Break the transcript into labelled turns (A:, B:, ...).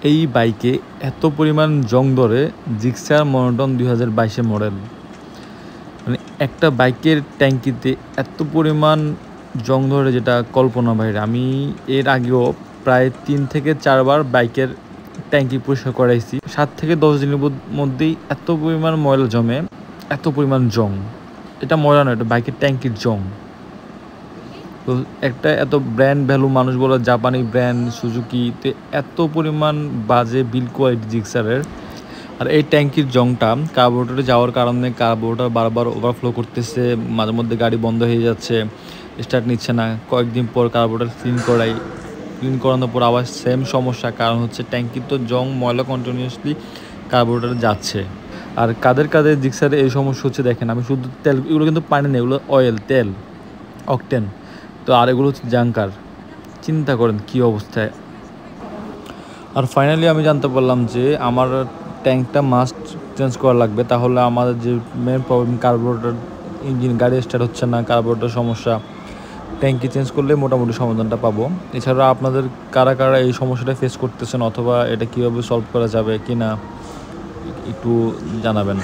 A: এই বাইকে এত পরিমাণ জং ধরে, জিক্সার মনোটন 2022 মডেল। মানে একটা বাইকের ট্যাঙ্কিতে এত পরিমাণ জং ধরে যেটা কল্পনা বাইরে। আমি এর আগেও প্রায় 3 থেকে 4 বার বাইকের ট্যাঙ্কি পরিষ্কার করাইছি। 7 থেকে 10 দিনের মধ্যেই এত পরিমাণ ময়লা জমে, এত পরিমাণ জং। এটা ময়লা নয়, এটা বাইকের ট্যাঙ্কির জং। তো একটা এত ব্র্যান্ড ভ্যালু মানুষ বলে জাপানি ব্র্যান্ড সুজুকিতে এত পরিমাণ বাজে বিল্ড কোয়ালিটি জিক্সারের। আর এই ট্যাঙ্কির জংটা কার্বোরেটরে যাওয়ার কারণে কার্বোরেটর বারবার ওভারফ্লো করতেছে, মাঝে মধ্যে গাড়ি বন্ধ হয়ে যাচ্ছে, স্টার্ট নিচ্ছে না। কয়েকদিন পর কার্বোরেটর ক্লিন করানোর পর আবার সেম সমস্যা, কারণ হচ্ছে ট্যাঙ্কির তো জং ময়লা কন্টিনিউয়াসলি কার্বোরেটরে যাচ্ছে। আর কাদের জিক্সারে এই সমস্যা হচ্ছে দেখেন, আমি শুধু তেল, এগুলো কিন্তু পানি নেই, এগুলো অয়েল, তেল, অকটেন। তো আর এগুলো হচ্ছে জাঙ্কার। চিন্তা করেন কী অবস্থায়। আর ফাইনালি আমি জানতে পারলাম যে আমার ট্যাঙ্কটা মাস্ট চেঞ্জ করা লাগবে, তাহলে আমাদের যে মেন প্রবলেম কার্বোরেটর, ইঞ্জিন, গাড়ি স্টার্ট হচ্ছে না, কার্বোরেটর সমস্যা, ট্যাঙ্কি চেঞ্জ করলে মোটামুটি সমাধানটা পাবো। এছাড়া আপনাদের কারা এই সমস্যাটা ফেস করতেছেন অথবা এটা কীভাবে সলভ করা যাবে কি না একটু জানাবেন।